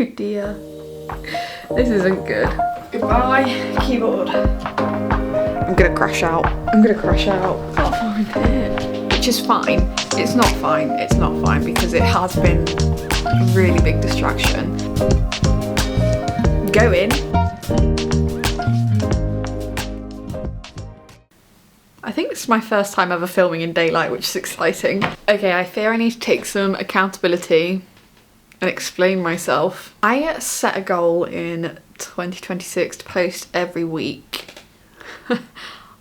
Oh dear. This isn't good. Goodbye, keyboard. I'm gonna crash out. I'm gonna crash out. I can't find it. Which is fine. It's not fine. It's not fine because it has been a really big distraction. Go in. I think this is my first time ever filming in daylight, which is exciting. Okay, I fear I need to take some accountability and explain myself. I set a goal in 2026 to post every week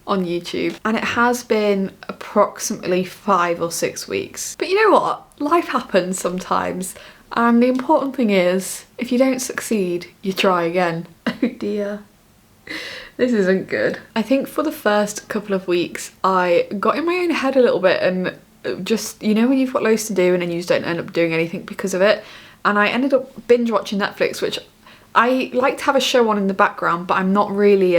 on YouTube, and it has been approximately 5 or 6 weeks. But you know what? Life happens sometimes, and the important thing is, if you don't succeed, you try again. Oh dear. This isn't good. I think for the first couple of weeks, I got in my own head a little bit and just, you know when you've got loads to do and then you just don't end up doing anything because of it? And I ended up binge watching Netflix, which I like to have a show on in the background, but I'm not really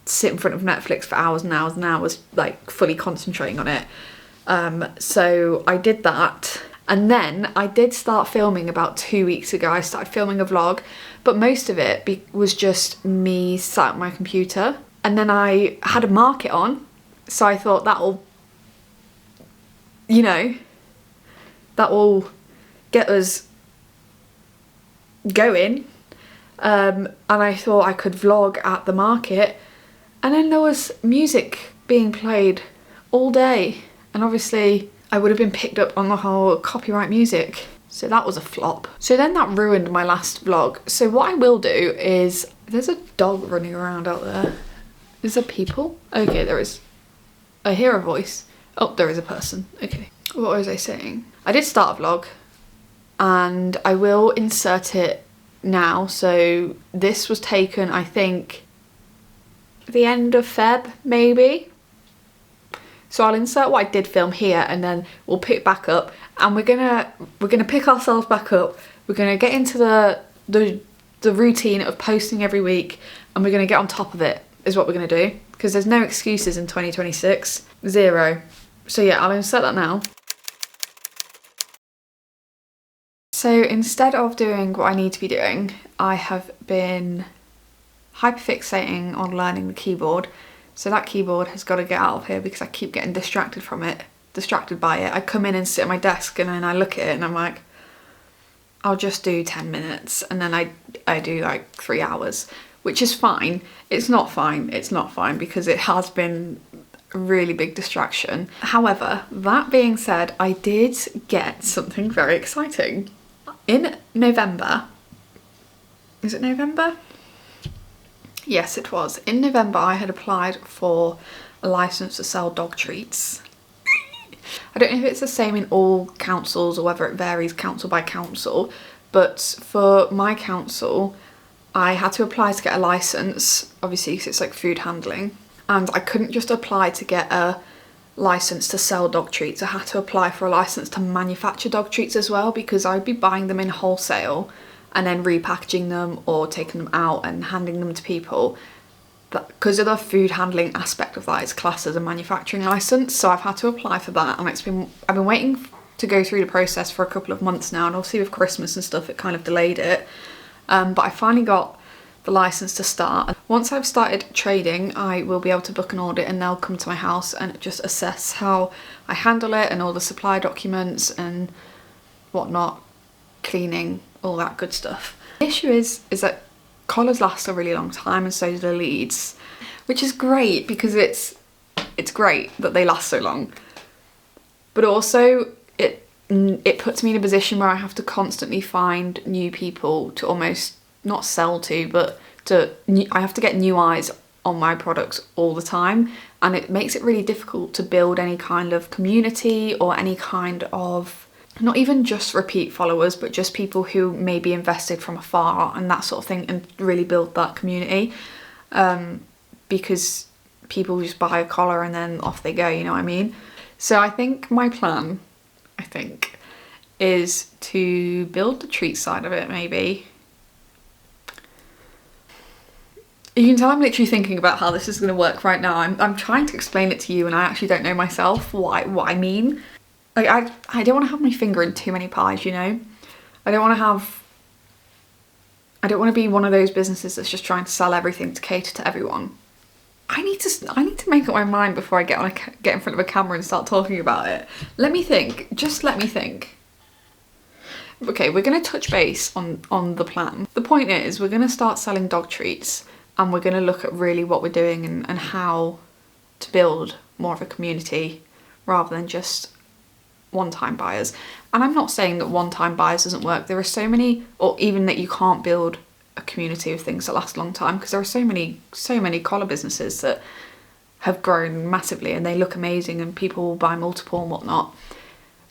sit in front of Netflix for hours and hours and hours, like fully concentrating on it. So I did that. And then I did start filming about 2 weeks ago. I started filming a vlog, but most of it was just me sat at my computer. And then I had a market on, so I thought that'll, you know, that will get us going. And I thought I could vlog at the market. And then there was music being played all day. And obviously I would have been picked up on the whole copyright music. So that was a flop. So then that ruined my last vlog. So what I will do is, there's a dog running around out there. Is there people? Okay, there is. I hear a voice. Oh, there is a person. Okay. What was I saying? I did start a vlog and I will insert it now. So this was taken, I think, the end of Feb, maybe. So I'll insert what I did film here and then we'll pick back up and we're gonna pick ourselves back up. We're gonna get into the routine of posting every week and we're gonna get on top of it is what we're gonna do, because there's no excuses in 2026. Zero. So yeah, I'll insert that now. So instead of doing what I need to be doing, I have been hyperfixating on learning the keyboard. So that keyboard has got to get out of here because I keep getting distracted by it. I come in and sit at my desk and then I look at it and I'm like, I'll just do 10 minutes. And then I do like 3 hours, which is fine. It's not fine. It's not fine because it has been a really big distraction. However, that being said, I did get something very exciting. In November, is it November? Yes, it was. In November, I had applied for a licence to sell dog treats. I don't know if it's the same in all councils or whether it varies council by council, but for my council, I had to apply to get a licence, obviously because it's like food handling, and I couldn't just apply to get a licence to sell dog treats. I had to apply for a licence to manufacture dog treats as well, because I'd be buying them in wholesale and then repackaging them or taking them out and handing them to people. But because of the food handling aspect of that, it's classed as a manufacturing licence, so I've had to apply for that, and I've been waiting to go through the process for a couple of months now, and obviously with Christmas and stuff it kind of delayed it. But I finally got the licence to start. Once I've started trading, I will be able to book an audit and they'll come to my house and just assess how I handle it and all the supply documents and whatnot, cleaning, all that good stuff. The issue is that collars last a really long time and so do the leads, which is great because it's great that they last so long. But also it puts me in a position where I have to constantly find new people to almost not sell to, but I have to get new eyes on my products all the time, and it makes it really difficult to build any kind of community or any kind of, not even just repeat followers, but just people who may be invested from afar and that sort of thing, and really build that community, because people just buy a collar and then off they go, you know what I mean? So I think my plan, is to build the treat side of it, maybe. You can tell I'm literally thinking about how this is going to work right now. I'm trying to explain it to you and I actually don't know myself what I mean. Like I don't want to have my finger in too many pies, you know? I don't want to have I don't want to be one of those businesses that's just trying to sell everything to cater to everyone. I need to make up my mind before I get in front of a camera and start talking about it. Let me think. Just let me think. Okay, we're going to touch base on the plan. The point is, we're going to start selling dog treats, and we're going to look at really what we're doing and how to build more of a community rather than just one-time buyers. And I'm not saying that one-time buyers doesn't work. There are so many, or even that you can't build a community of things that last a long time, because there are so many collar businesses that have grown massively and they look amazing and people will buy multiple and whatnot.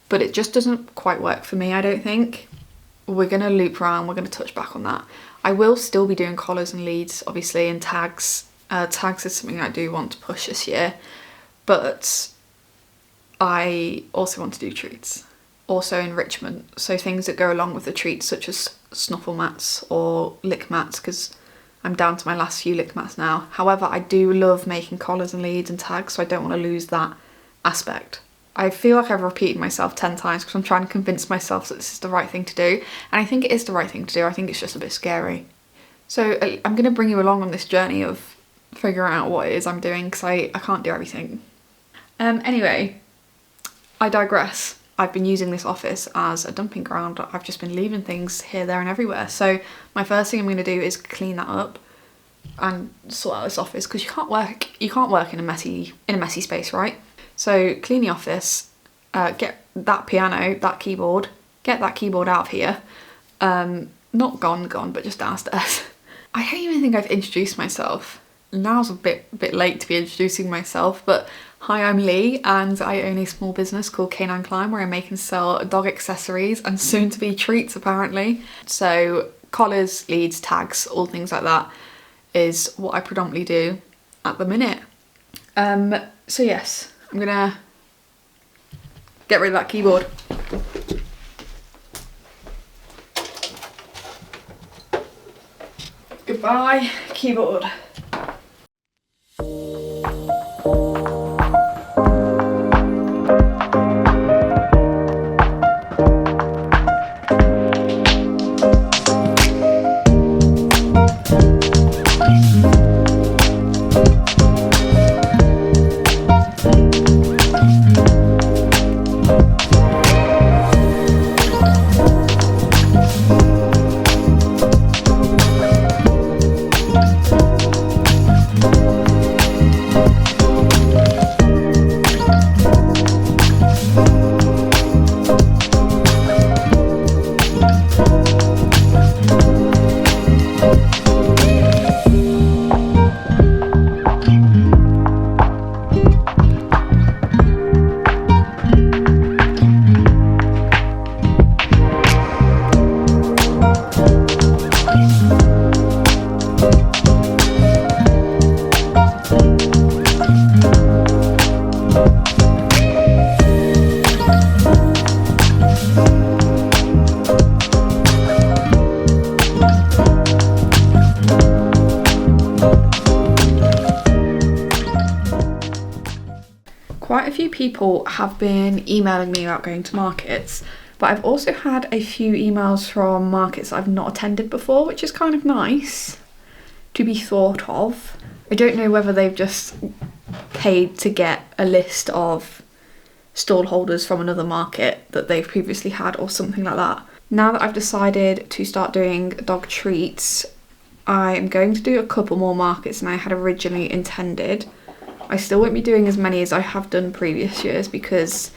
But it just doesn't quite work for me, I don't think. We're going to loop around, we're going to touch back on that. I will still be doing collars and leads, obviously, and tags. Tags is something I do want to push this year, but I also want to do treats. Also enrichment, so things that go along with the treats, such as snuffle mats or lick mats, because I'm down to my last few lick mats now. However, I do love making collars and leads and tags, so I don't want to lose that aspect. I feel like I've repeated myself 10 times because I'm trying to convince myself that this is the right thing to do, and I think it is the right thing to do. I think it's just a bit scary. So I'm going to bring you along on this journey of figuring out what it is I'm doing, because I can't do everything. Anyway, I digress. I've been using this office as a dumping ground. I've just been leaving things here, there and everywhere. So my first thing I'm going to do is clean that up and sort out this office, because you can't work in a messy space, right? So clean the office, get that piano, that keyboard, get that keyboard out of here. Not gone, but just downstairs. I don't even think I've introduced myself. Now's a bit late to be introducing myself, but hi, I'm Lee, and I own a small business called Canine Climb, where I make and sell dog accessories and soon to be treats, apparently. So collars, leads, tags, all things like that is what I predominantly do at the minute. So yes, I'm gonna get rid of that keyboard. Goodbye, keyboard. Quite a few people have been emailing me about going to markets, but I've also had a few emails from markets I've not attended before, which is kind of nice to be thought of. I don't know whether they've just paid to get a list of stall holders from another market that they've previously had or something like that. Now that I've decided to start doing dog treats, I am going to do a couple more markets than I had originally intended. I still won't be doing as many as I have done previous years because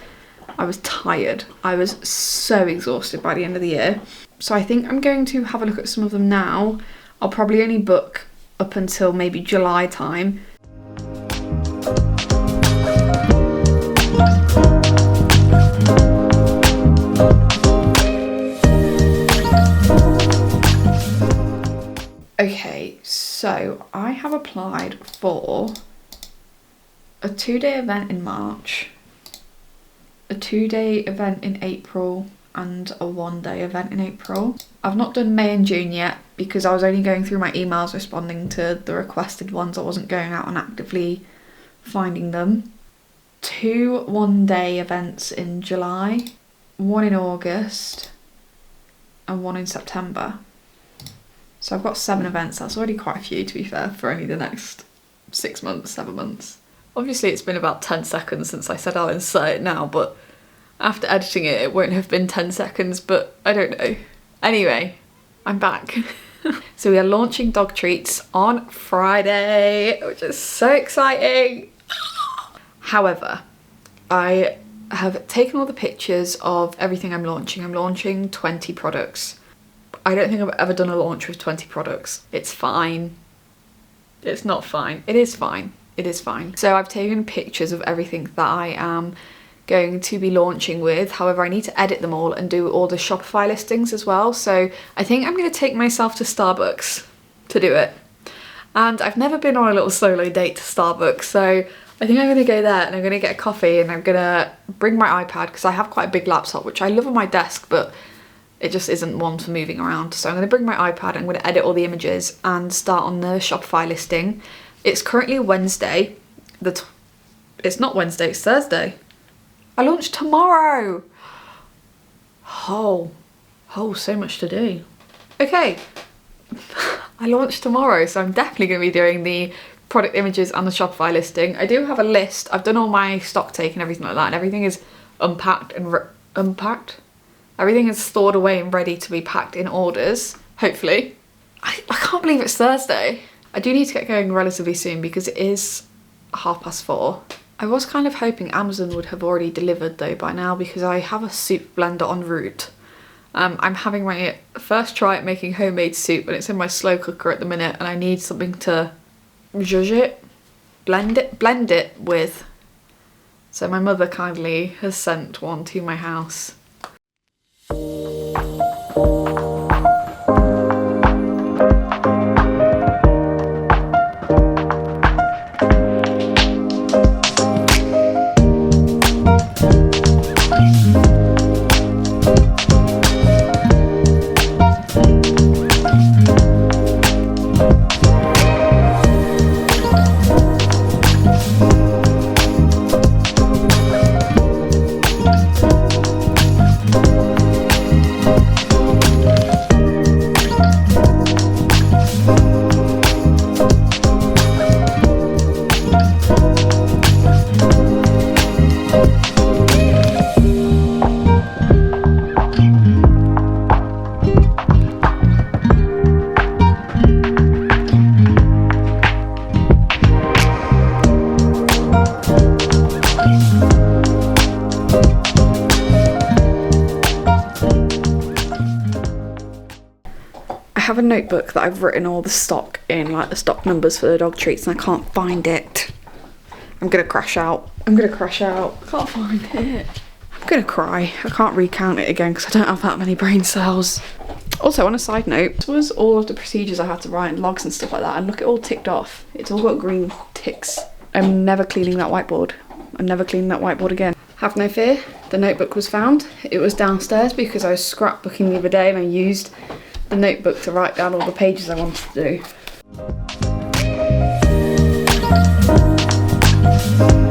I was tired. I was so exhausted by the end of the year. So I think I'm going to have a look at some of them now. I'll probably only book up until maybe July time. Okay, so I have applied for a 2-day event in March, a 2-day event in April, and a 1-day event in April. I've not done May and June yet because I was only going through my emails responding to the requested ones. I wasn't going out and actively finding them. 2 1-day events in July, 1 in August, and 1 in September. So I've got 7 events. That's already quite a few, to be fair, for only the next 6 months, 7 months. Obviously it's been about 10 seconds since I said I'll insert it now, but after editing it, it won't have been 10 seconds, but I don't know. Anyway, I'm back. So we are launching dog treats on Friday, which is so exciting. However, I have taken all the pictures of everything I'm launching. I'm launching 20 products. I don't think I've ever done a launch with 20 products. It's fine. It's not fine. It is fine. It is fine. So I've taken pictures of everything that I am going to be launching with. However, I need to edit them all and do all the Shopify listings as well. So I think I'm going to take myself to Starbucks to do it. And I've never been on a little solo date to Starbucks, so I think I'm going to go there and I'm going to get a coffee and I'm going to bring my iPad because I have quite a big laptop, which I love on my desk, but it just isn't one for moving around. So I'm going to bring my iPad, I'm going to edit all the images and start on the Shopify listing. It's currently Wednesday. It's not Wednesday, it's Thursday. I launch tomorrow. Oh, so much to do. Okay, I launch tomorrow, so I'm definitely going to be doing the product images and the Shopify listing. I do have a list. I've done all my stock take and everything like that, and everything is unpacked and unpacked. Everything is stored away and ready to be packed in orders, hopefully. I can't believe it's Thursday. I do need to get going relatively soon because it is 4:30. I was kind of hoping Amazon would have already delivered though by now because I have a soup blender en route. I'm having my first try at making homemade soup and it's in my slow cooker at the minute and I need something to blend it with. So my mother kindly has sent one to my house. I have a notebook that I've written all the stock in, like the stock numbers for the dog treats, and I can't find it. I'm gonna crash out. I can't find it. I'm gonna cry. I can't recount it again because I don't have that many brain cells. Also, on a side note, this was all of the procedures I had to write and logs and stuff like that, and look, it all ticked off. It's all got green ticks. I'm never cleaning that whiteboard. I'm never cleaning that whiteboard again. Have no fear, the notebook was found. It was downstairs because I was scrapbooking the other day and I used the notebook to write down all the pages I wanted to do.